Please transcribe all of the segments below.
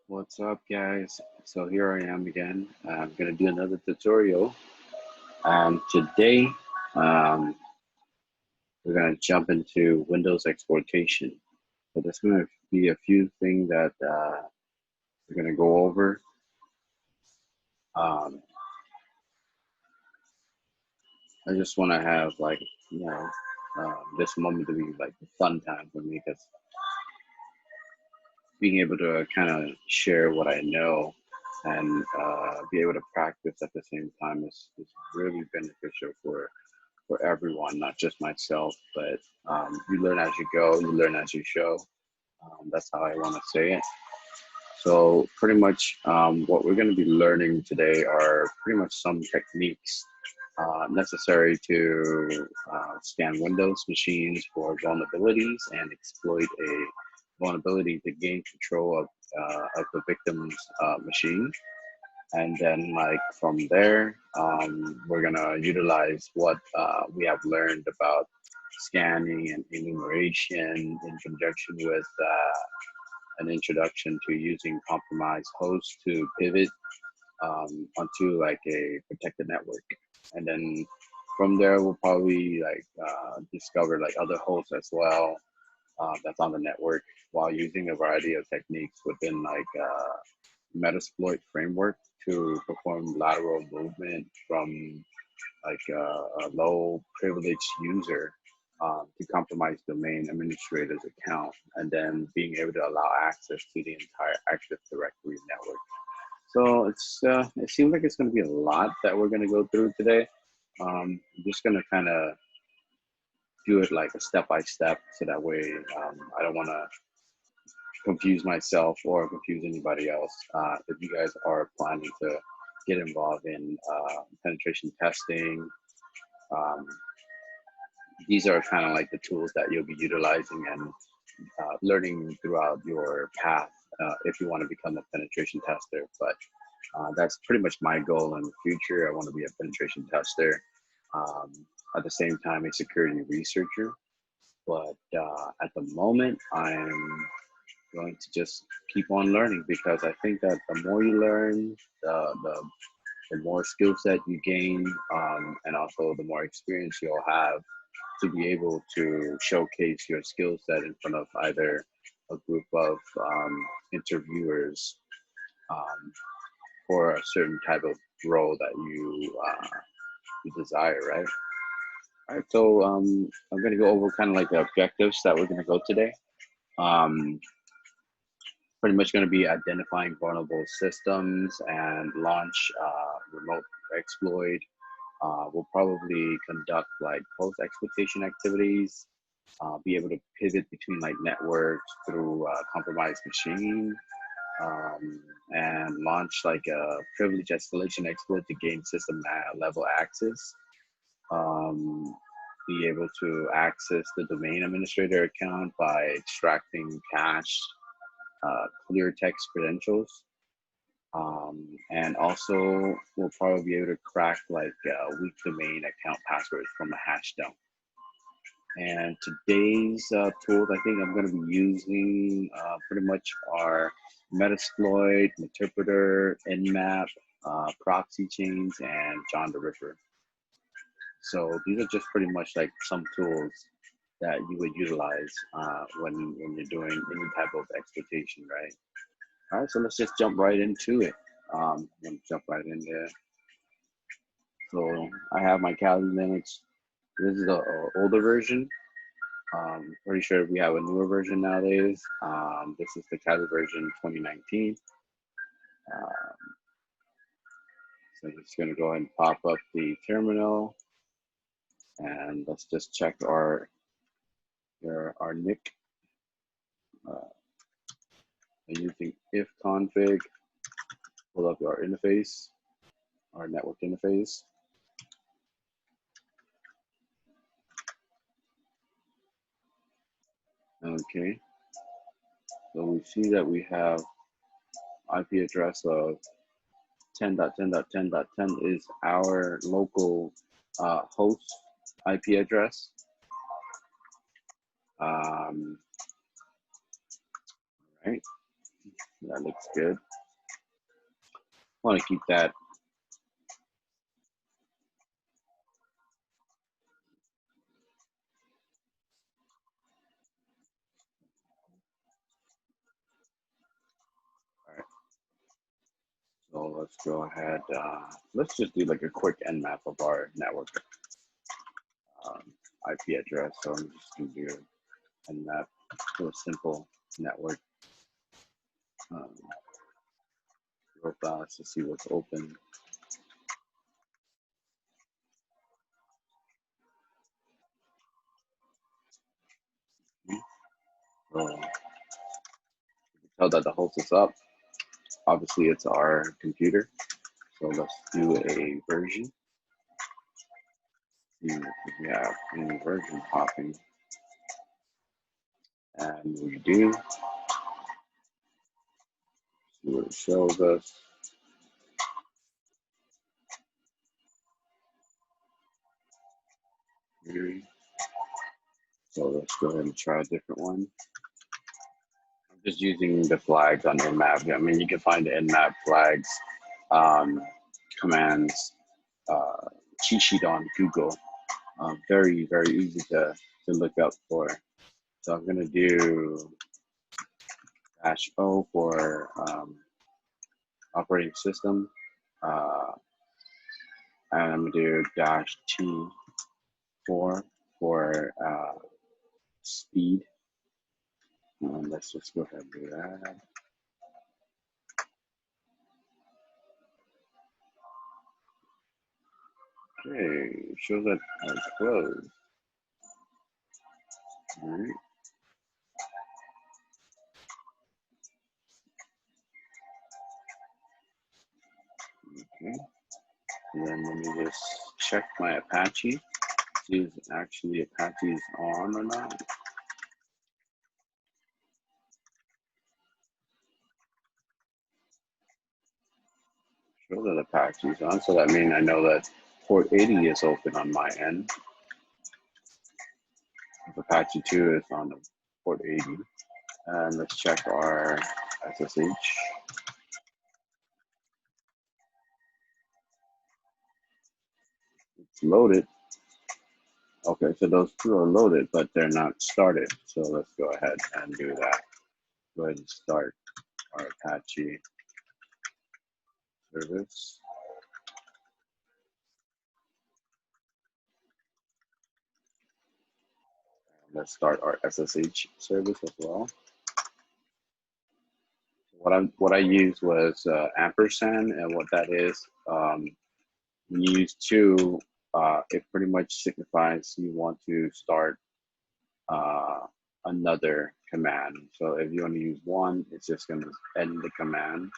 What's up, guys? So here I am again. I'm gonna do another tutorial, and today um, we're gonna jump into Windows exploitation. So there's gonna be a few things that we're gonna go over. Um, I just want to have this moment to be like a fun time for me because being able to kind of share what I know and be able to practice at the same time is really beneficial for everyone, not just myself, but you learn as you go, you learn as you show. That's how I want to say it. So, pretty much what we're going to be learning today are pretty much some techniques necessary to scan Windows machines for vulnerabilities and exploit a vulnerability to gain control of the victim's machine. And then like from there we're gonna utilize what we have learned about scanning and enumeration in conjunction with an introduction to using compromised hosts to pivot onto like a protected network. And then from there we'll probably discover like other hosts as well that's on the network while using a variety of techniques within Metasploit framework to perform lateral movement from a low privileged user to compromise domain administrator's account, and then being able to allow access to the entire Active Directory network. So it seems like it's going to be a lot that we're going to go through today. I'm just going to kind of do it like a step by step, so that way I don't want to confuse myself or confuse anybody else. If you guys are planning to get involved in penetration testing, um, these are kind of like the tools that you'll be utilizing and learning throughout your path if you want to become a penetration tester. But that's pretty much my goal in the future. I want to be a penetration tester. Um, at the same time, a security researcher. But at the moment, I'm going to just keep on learning because I think that the more you learn, the more skill set you gain, and also the more experience you'll have to be able to showcase your skill set in front of either a group of interviewers um, for a certain type of role that you desire, right? All right, so I'm going to go over kind of like the objectives that we're going to go today. Um, Pretty much going to be identifying vulnerable systems and launch remote exploit. We'll probably conduct like post exploitation activities, be able to pivot between like networks through compromised machine, and launch like a privilege escalation exploit to gain system level access. Um, be able to access the domain administrator account by extracting cache clear text credentials. And also, we'll probably be able to crack like weak domain account passwords from a hash dump. And today's tools, I think I'm going to be using pretty much are Metasploit, Interpreter, Nmap, Proxy Chains, and John the Ripper. So these are just pretty much like some tools that you would utilize when you're doing any type of exploitation, right? All right, so let's just jump right into it. I'm gonna jump right in there. So I have my Kali Linux. This is the older version. Pretty sure we have a newer version nowadays. This is the Kali version 2019. Um, so I'm just gonna go ahead and pop up the terminal, and let's just check our nick. Uh, Using if config, pull up our interface, our network interface. Okay, so we see that we have IP address of 10.10.10.10 is our local host IP address. Right. That looks good. Want to keep that. All right. So let's go ahead. Let's just do like a quick nmap of our network um, IP address. So I'm just going to do nmap to a simple network um, real fast to see what's open. So you can tell that the host is up. Obviously, it's our computer. So let's do a version. See if we have any version hopping. And we do. See what it shows us. So let's go ahead and try a different one. I'm just using the flags on nmap. I mean, you can find the nmap flags commands cheat sheet on Google. Very, very easy to look up for. So I'm gonna do -O for operating system, and I'm gonna do -T for speed. And let's just go ahead and do that. Okay, shows that I closed. All right. Okay. And then let me just check my Apache, see if actually Apache is on or not. Show that Apache is on, so that means I know that port 80 is open on my end. If Apache 2 is on the port 80. And let's check our SSH. It's loaded. Okay, so those two are loaded, but they're not started. So let's go ahead and do that. Go ahead and start our Apache service. And let's start our SSH service as well. What I used was ampersand, and what that is, when you use two, it pretty much signifies you want to start another command. So if you want to use one, it's just going to end the command.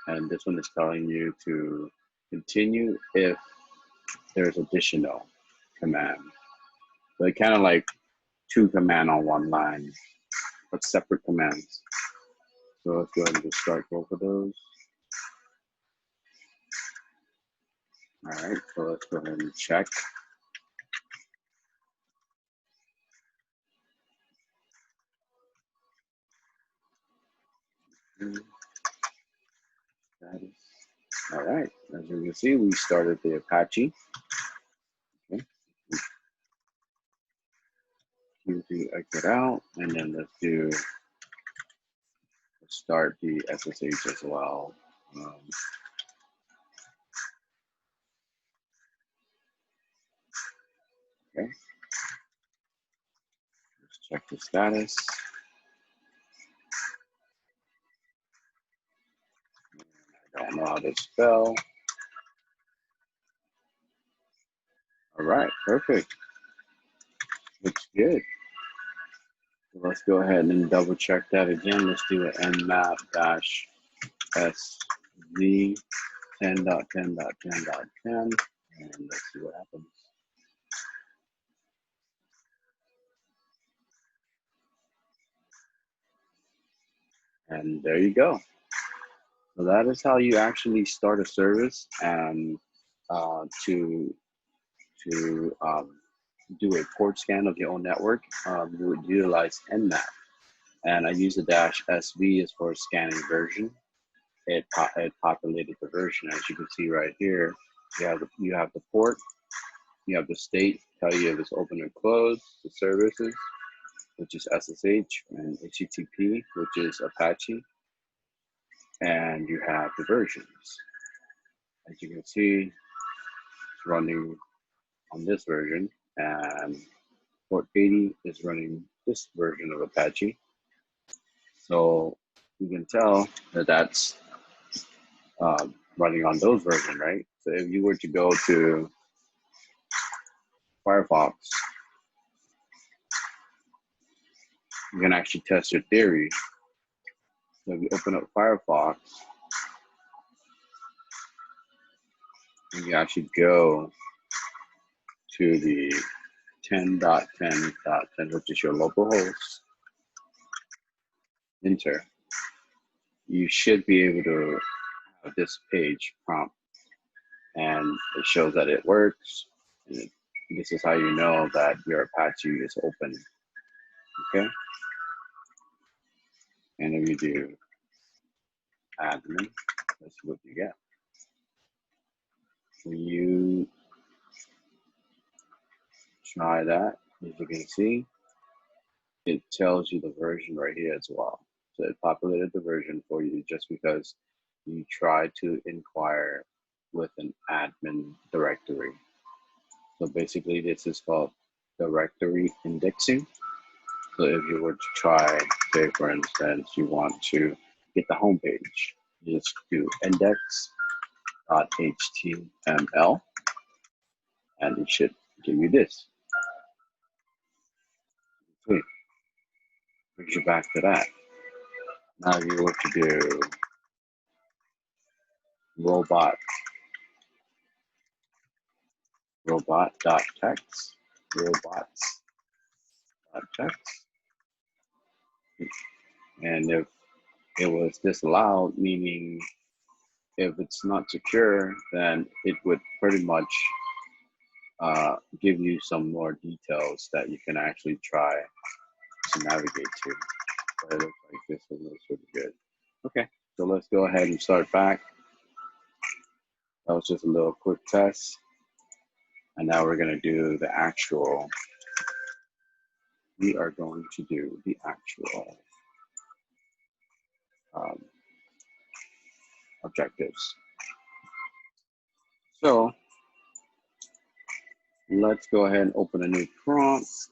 And this one is telling you to continue if there's additional command. So it kind of like two command on one line, but separate commands. So let's go ahead and just start both of those. All right, so let's go ahead and check. All right, as you can see, we started the Apache. Okay, Q2 exit out, and then let's start the SSH as well. Okay, let's check the status. I don't know how to spell. All right, perfect. Looks good. So let's go ahead and double check that again. Let's do an nmap -sv 10.10.10.10, and let's see what happens. And there you go. So that is how you actually start a service and to do a port scan of your own network. You would utilize nmap. and I use the dash SV as for scanning version. It populated the version, as you can see right here. You have the port, you have the state, tell you if it's open or closed, the services, which is SSH, and HTTP, which is Apache, and you have the versions. As you can see, it's running on this version, and port 80 is running this version of Apache. So you can tell that that's running on those versions, right? So if you were to go to Firefox, you can actually test your theory. So if you open up Firefox, and you actually go to the 10.10.10, which is your local host, enter, you should be able to have this page prompt, and it shows that it works. And this is how you know that your Apache is open, okay? And if you do admin, let's see what you get. When you try that, as you can see, it tells you the version right here as well. So it populated the version for you just because you try to inquire with an admin directory. So basically this is called directory indexing. So if you were to try, say for instance, you want to get the home page, you just do index.html, and it should give you this. Sweet. Brings you back to that. Now you were to do robot.text, robots.text. And if it was disallowed, meaning if it's not secure, then it would pretty much give you some more details that you can actually try to navigate to. But it looks like this one looks really good. Okay, so let's go ahead and start back. That was just a little quick test. And now we're gonna do the actual, we are going to do the actual objectives. So let's go ahead and open a new prompt.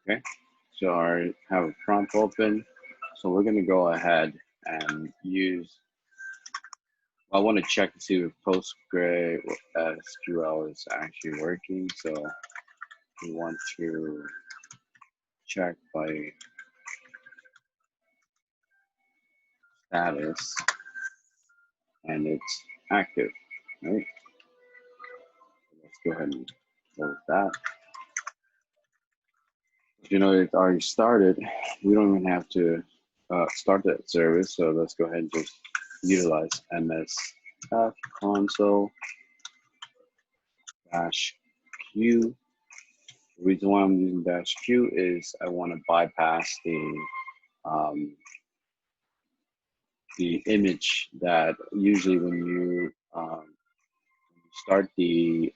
Okay, so I have a prompt open. So we're gonna go ahead and use, I want to check to see if PostgreSQL is actually working. So we want to check by status, and it's active, right? Let's go ahead and close that. You know, it's already started. We don't even have to start that service. So let's go ahead and just utilize MSF console -q. The reason why I'm using -q is I want to bypass the image that usually when you start the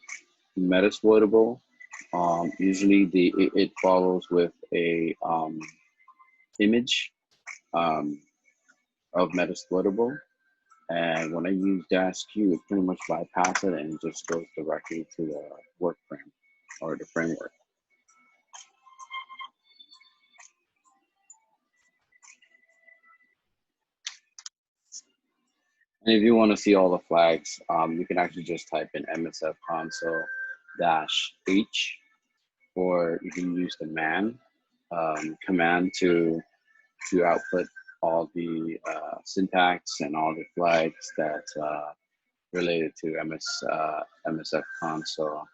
Metasploitable, usually it follows with a image of Metasploitable. And when I use -q, it pretty much bypasses it and it just goes directly to the work frame or the framework. And if you want to see all the flags, you can actually just type in MSF console-h, or you can use the man command to output all the syntax and all the flags that related to MSF console.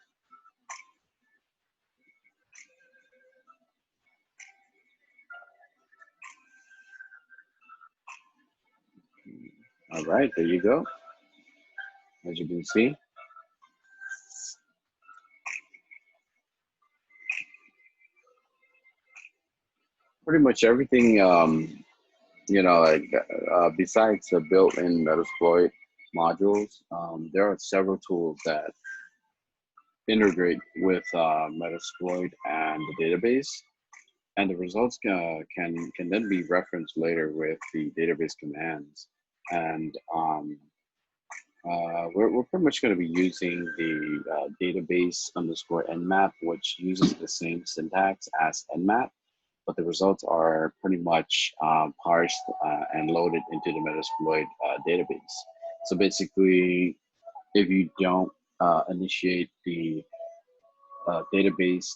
All right, there you go. As you can see, pretty much everything, like besides the built-in Metasploit modules, there are several tools that integrate with Metasploit and the database, and the results can then be referenced later with the database commands. And we're pretty much going to be using the database underscore nmap, which uses the same syntax as nmap, but the results are pretty much parsed and loaded into the Metasploit database. So basically, if you don't initiate the database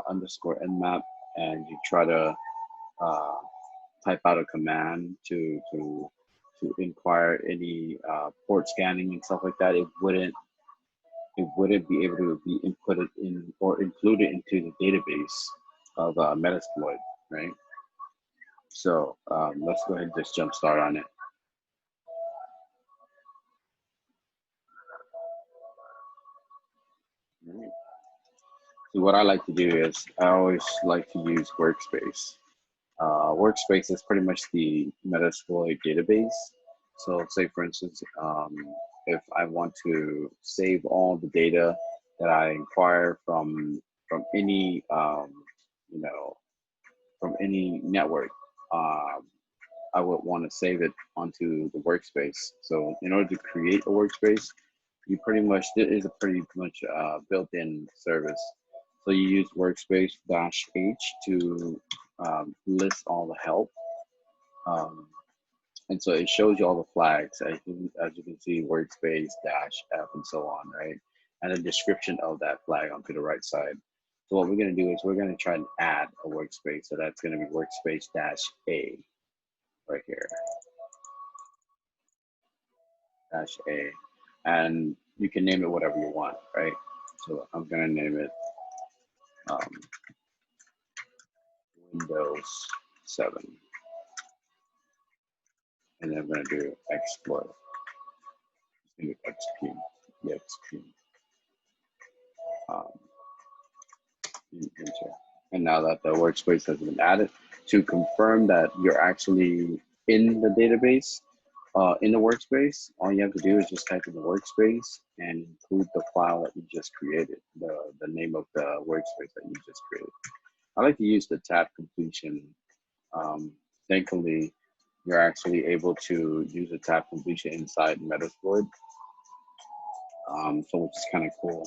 underscore nmap and you try to uh, type out a command to inquire any port scanning and stuff like that, it wouldn't be able to be inputted in or included into the database of Metasploit, right? So let's go ahead and just jump start on it. All right. So what I like to do is I always like to use Workspace. Workspace is pretty much the Metasploit database. So say for instance, if I want to save all the data that I inquire from any from any network, um, I would want to save it onto the workspace. So in order to create a workspace, you pretty much, it is a pretty much built-in service. So you use workspace -h to list all the help. Um, and so it shows you all the flags, as you can see, workspace -f and so on, right? And a description of that flag onto the right side. So what we're going to do is we're going to try and add a workspace. So that's going to be workspace -a right here, -a. And you can name it whatever you want, right? So I'm going to name it um, Windows 7. And then I'm going to do exploit. It's going to be XP, EXP. Um, enter. And now that the workspace has been added, to confirm that you're actually in the database, in the workspace, all you have to do is just type in the workspace and include the file that you just created, the name of the workspace that you just created. I like to use the tab completion. Thankfully, you're actually able to use the tab completion inside Metasploit, so which is kind of cool.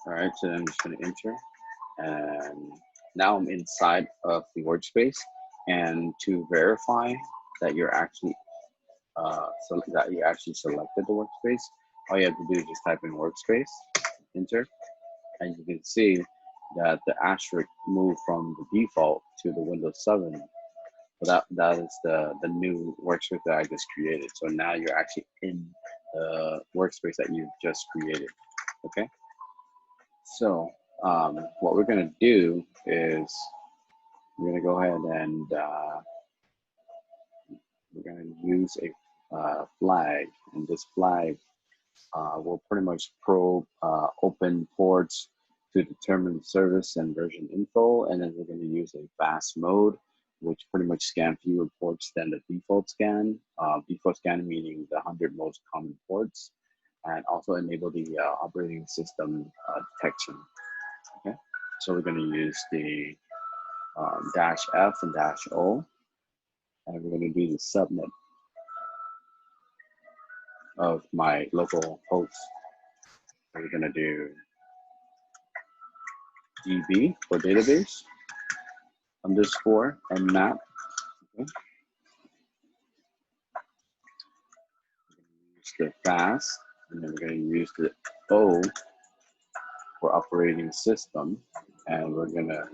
All right, so then I'm just going to enter, and now I'm inside of the workspace. And to verify that you're actually that you actually selected the workspace, all you have to do is just type in workspace, enter, and you can see that the asterisk moved from the default to the Windows 7. So that is the new workspace that I just created. So now you're actually in the workspace that you've just created. Okay. So what we're gonna do is we're gonna go ahead and we're gonna use a flag, and this flag will pretty much probe open ports to determine service and version info, and then we're going to use a fast mode, which pretty much scan fewer ports than the default scan. Default scan meaning the 100 most common ports, and also enable the operating system detection. Okay, so we're going to use the -f and -o, and we're going to do the subnet of my local host. So we're going to do DB for database underscore nmap. Okay. Use the fast, and then we're going to use the O for operating system, and we're going to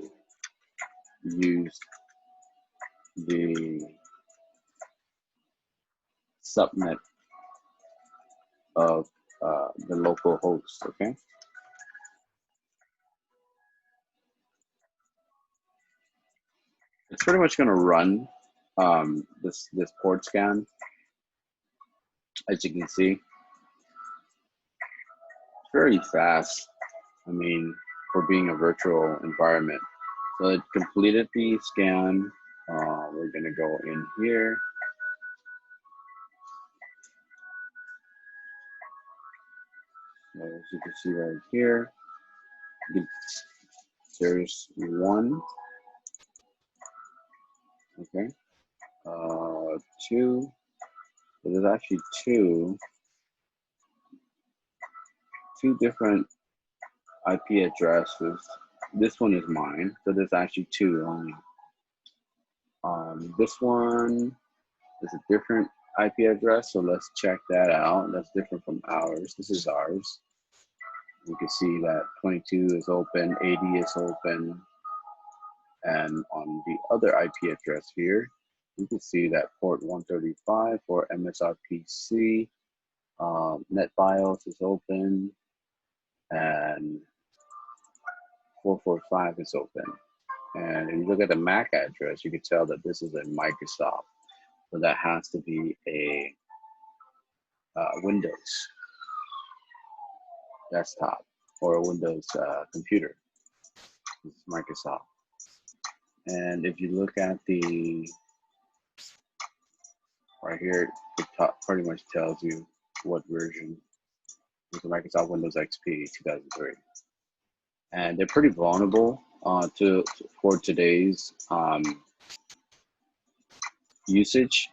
use the subnet of the local host. Okay. It's pretty much going to run this port scan As you can see, it's very fast. I mean, for being a virtual environment. So it completed the scan. We're gonna go in here. So as you can see right here, there's one, okay, two. So there's actually two different IP addresses. This one is mine, so there's actually two only. This one is a different IP address, so let's check that out. That's different from ours. This is ours. You can see that 22 is open, 80 is open, and on the other IP address here, you can see that port 135 for MSRPC, NetBIOS is open, and 445 is open. And if you look at the MAC address, you can tell that this is a Microsoft. So that has to be a Windows desktop or a Windows computer. This is Microsoft. And if you look at the right here, the top pretty much tells you what version. It's Microsoft Windows XP 2003. And they're pretty vulnerable for today's usage.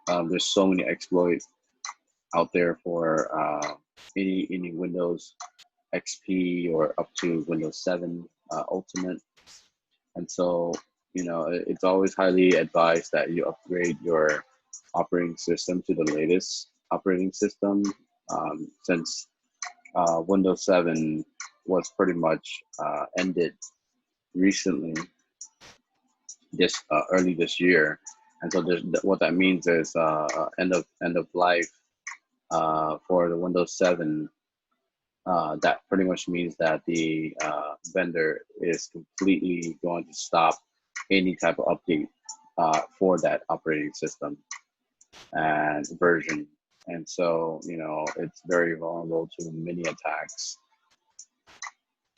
There's so many exploits out there for any Windows XP or up to Windows 7 Ultimate. And so, you know, it's always highly advised that you upgrade your operating system to the latest operating system, since Windows 7 was pretty much ended recently, early this year. And so what that means is end of life for the Windows 7. That pretty much means that the vendor is completely going to stop any type of update for that operating system and version. And so, you know, it's very vulnerable to many attacks.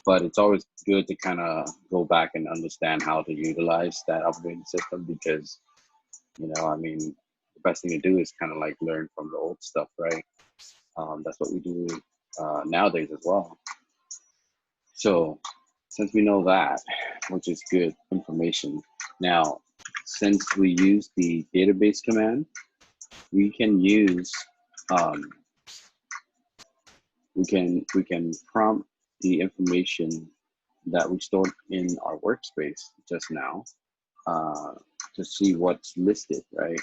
But it's always good to kind of go back and understand how to utilize that operating system, because, you know, I mean, the best thing to do is kind of like learn from the old stuff, right? That's what we do nowadays as well. So since we know that, which is good information, now, since we use the database command, we can use, we can prompt the information that we stored in our workspace just now to see what's listed, right?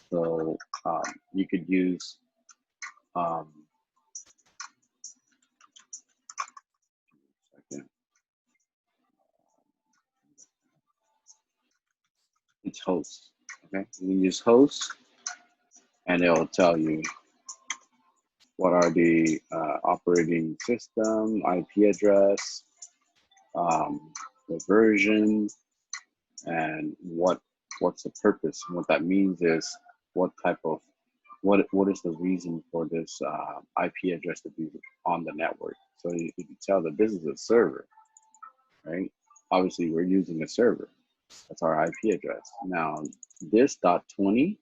So you could use it's host, okay? You can use host, and it will tell you what are the operating system, IP address, the version, and what's the purpose. And what that means is what is the reason for this IP address to be on the network. So you can tell that this is a server, right? Obviously, we're using a server. That's our IP address. Now, this .20,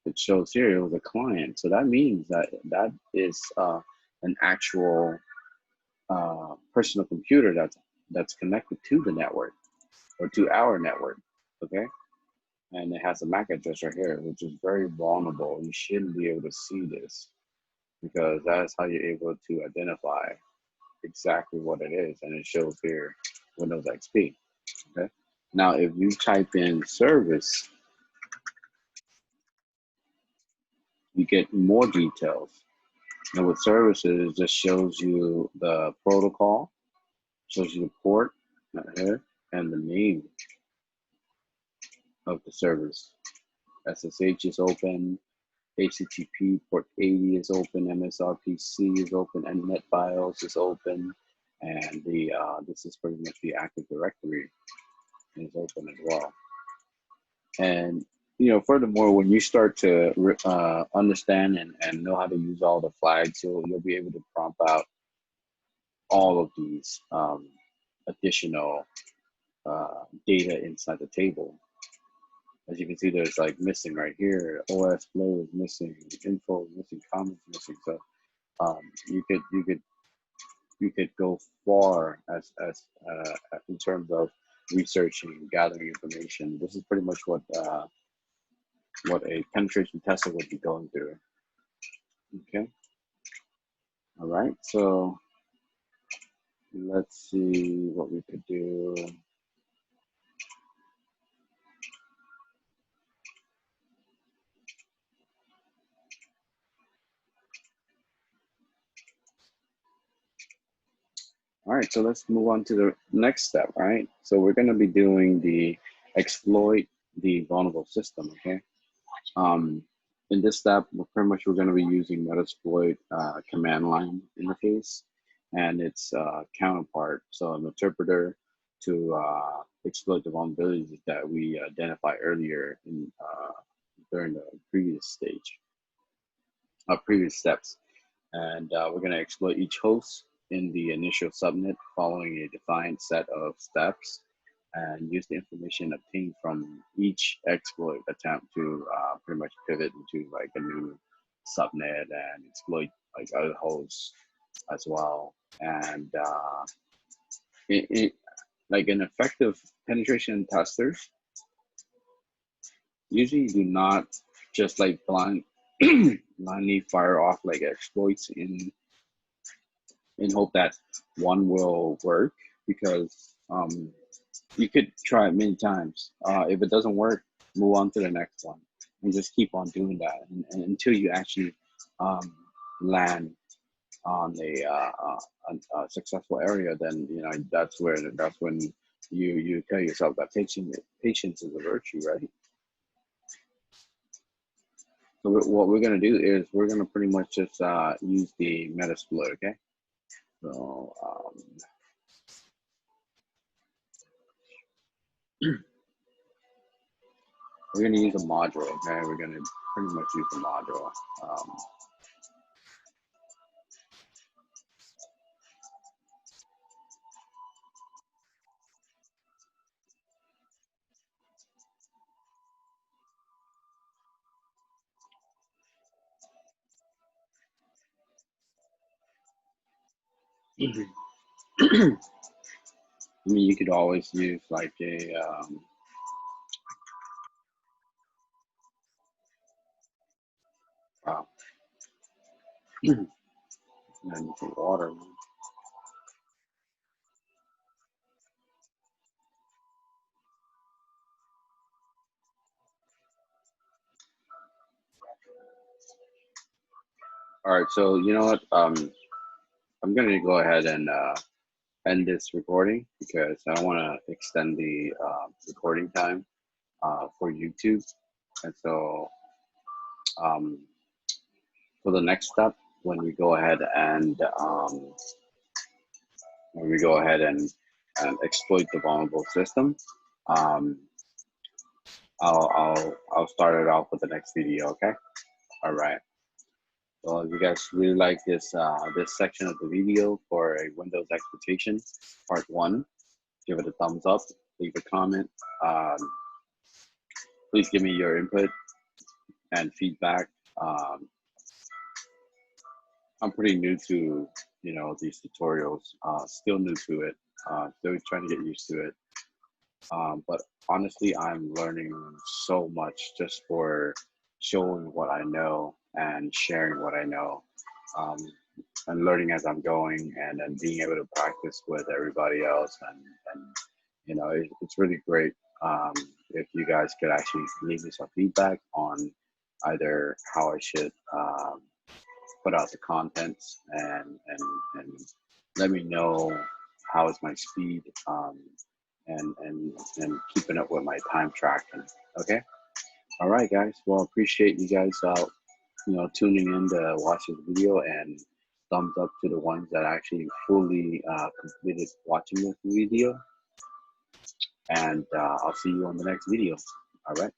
it shows here, it was a client. So that means that is an actual personal computer that's connected to the network or to our network, okay? And it has a MAC address right here, which is very vulnerable. You shouldn't be able to see this, because that's how you're able to identify exactly what it is. And it shows here Windows XP, okay? Now, if you type in service, you get more details. And with services, it just shows you the protocol, shows you the port right here, and the name of the service. SSH is open, HTTP port 80 is open, MSRPC is open, and NetBIOS is open, and the this is pretty much the Active Directory is open as well. And furthermore, when you start to understand and know how to use all the flags, you'll be able to prompt out all of these additional data inside the table. As you can see, there's like missing right here. OS flow is missing, info is missing, comments missing. So you could go far in terms of researching, gathering information. This is pretty much what a penetration tester would be going through. Okay. All right. So let's see what we could do. All right, so let's move on to the next step, right? So we're going to be doing the exploit the vulnerable system, okay? In this step, we're going to be using Metasploit command line interface and its counterpart, so an interpreter to exploit the vulnerabilities that we identified earlier during the previous stage, previous steps. And we're going to exploit each host in the initial subnet following a defined set of steps and use the information obtained from each exploit attempt to pretty much pivot into like a new subnet and exploit like other hosts as well. And like an effective penetration testers usually do not just like blindly fire off like exploits in hope that one will work, because you could try it many times. If it doesn't work, move on to the next one and just keep on doing that and until you actually land on a successful area. Then that's when you tell yourself that patience is a virtue, right? So what we're gonna do is we're gonna pretty much just use the Metasploit, okay? So we're going to use a module, okay? We're going to pretty much use a module. I mean, you could always use like a wow. And some water. All right, so you know what? I'm going to go ahead and end this recording because I don't want to extend the recording time for YouTube. And so for the next step, when we go ahead and exploit the vulnerable system, I'll start it off with the next video. Okay. All right. Well, if you guys really like this this section of the video for a Windows Exploitation Part 1, give it a thumbs up, leave a comment. Please give me your input and feedback. I'm pretty new to these tutorials, still new to it, still trying to get used to it. But honestly, I'm learning so much just for showing what I know and sharing what I know, and learning as I'm going, and then being able to practice with everybody else. And it's really great if you guys could actually leave me some feedback on either how I should put out the contents, and let me know how is my speed, and keeping up with my time tracking. Okay. All right, guys. Well, appreciate you guys tuning in to watch this video, and thumbs up to the ones that actually fully completed watching this video. And I'll see you on the next video. All right.